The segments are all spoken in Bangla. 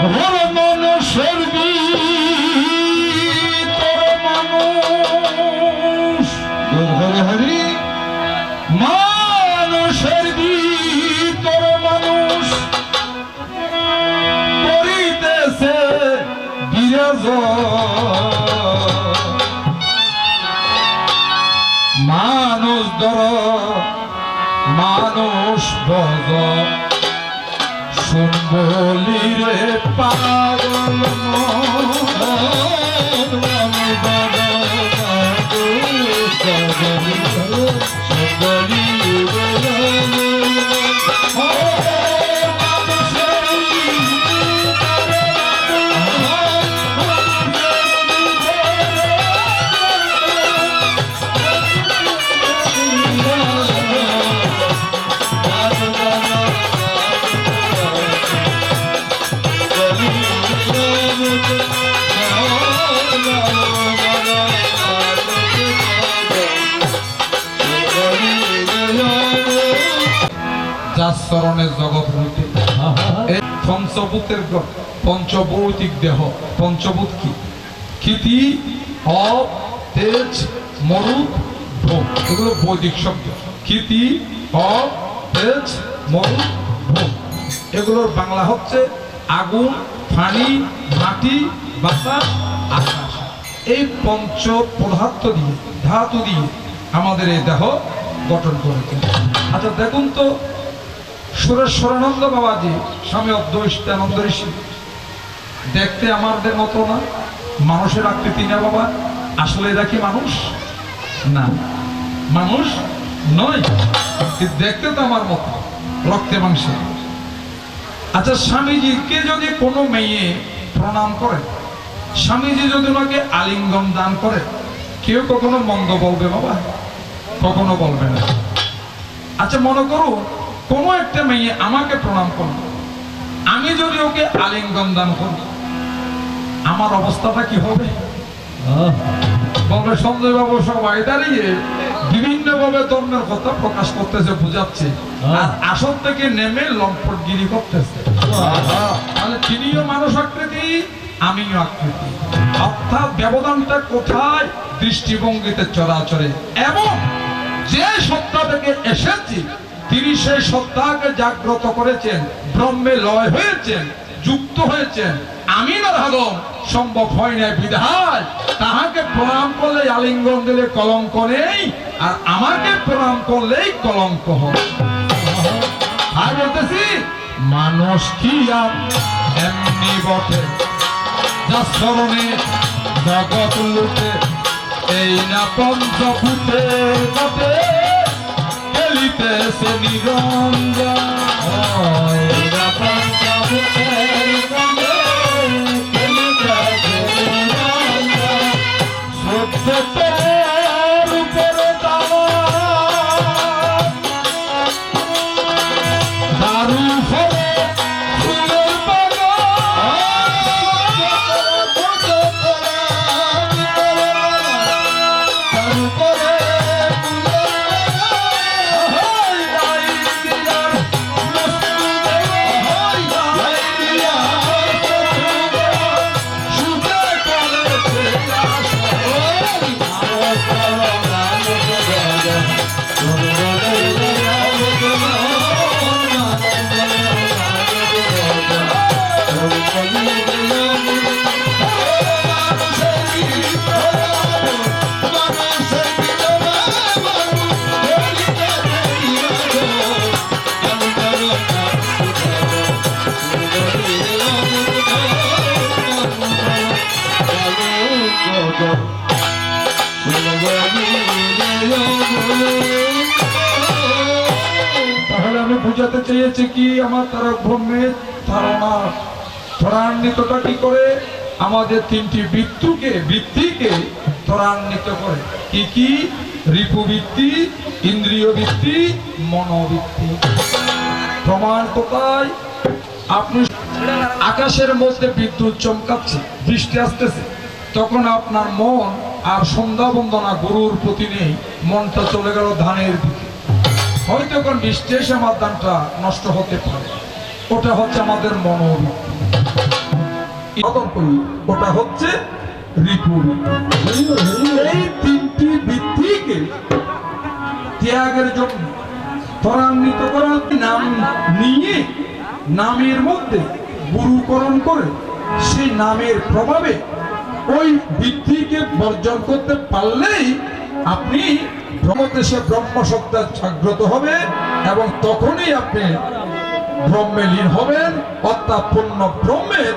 হর মানুষের ভিতর মানুষ, হরি হরি মানুষের ভিতর মানুষ করিতেছে বিরাজ, মানুষ ধর মানুষ ভজ, শুন বলি রে পাগল চরণের জগৎ হইতে এই পঞ্চভূতের পঞ্চভৌতিক দেহ, পঞ্চভূত কি? ক্ষিতি, অপ, তেজ, মরুত, ভোগ, এগুলো বৈদিক শব্দ। ক্ষিতি, অপ, তেজ, মরুত, ভোগ, এগুলোর বাংলা হচ্ছে আগুন, পানি, মাটি, বাতাস, আকাশ। এই পঞ্চ পদার্থ দিয়ে, ধাতু দিয়ে আমাদের এই দেহ গঠন করেছে। আচ্ছা দেখুন তো, সুরেশ্বরানন্দ বাবাজি, স্বামী অদ্বৈতানন্দ ঋষি, দেখতে আমাদের মতো না, মানুষের আকৃতি না বাবা। আসলে এরা কি মানুষ? না, মানুষ নয়, দেখতে তো আমার মতো, রক্তে মাংসে। আচ্ছা স্বামীজিকে যদি কোনো মেয়ে প্রণাম করে, স্বামীজি যদি ওনাকে আলিঙ্গন দান করে, কেউ কখনো মন্দ বলবে বাবা? কখনো বলবে না। আচ্ছা মনে করো কোনো একটা মেয়ে আমাকে প্রণাম করল, আমি যদি ওকে আলিঙ্গন দান করি, আমার অবস্থাটা কি হবে? বলবে সঞ্জয় বাবু সবাই দাঁড়িয়ে বিভিন্ন ভাবে ধর্মের কথা প্রকাশ করতেছে, বুঝাচ্ছে, আর আসল থেকে নেমে লম্পটগিরি করতেছে। তাহলে তিনিও মানুষ আকৃতি, আমিও আকৃতি, অর্থাৎ ব্যবধানটা কোথায়? দৃষ্টিভঙ্গিতে, চরাচরে। এবং যে সত্তা থেকে এসেছি তিনি সেই সত্তাকে জাগ্রত করেছেন, ব্রহ্মে লয় হয়েছেন, যুক্ত হয়েছেন। আমি না ভাগম সম্ভব হয় না বিধায় তাহাকে প্রণাম করলে, আলিঙ্গন দিলে কলঙ্ক নেই, আর আমাকে প্রণাম করলেই কলঙ্ক হয়। আর বলতেছি মানুষ কি আর এমনি বটে, যার চরণে জগৎ লুটে, এই না পঞ্চভূতের মতে খেলিতেছে নিরঞ্জন। তাহলে আমি বুঝাতে চেয়েছি কি, আমার তারা ব্রহ্মের ধারণা ত্বরান্বিতটা কি করে? আমাদের তিনটি বৃত্তিকে ত্বরান্বিত করে। কি কি? রিপুবৃত্তি, ইন্দ্রিয় বৃত্তি, মনোবৃত্তি। প্রমাণ কোথায়? আপনি আকাশের মধ্যে বিদ্যুৎ চমকাচ্ছে, বৃষ্টি আসতেছে, তখন আপনার মন আর সন্ধ্যা বন্দনা গরুর প্রতি নেই, মনটা চলে গেল ধানের দিকে। হয়তো এখন বৃষ্টি এসে আমার ধানটা নষ্ট হতে পারে, ওটা হচ্ছে আমাদের মনোবৃত্তি। ওটা হচ্ছে রিপু। এই তিনটি বৃত্তিকে ত্যাগের জন্য ত্বরান্বিত করার নাম নিয়ে নামের মধ্যে গুরুকরণ করে সেই নামের প্রভাবে ওই বৃত্তিকে বর্জন করতে পারলেই আপনি ব্রহ্মদেশে ব্রহ্মসত্তা জাগ্রত হবে এবং তখনই আপনি ব্রহ্মে লীন হবেন, অর্থাৎ পূর্ণ ব্রহ্মের।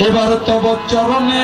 এবার তব চরণে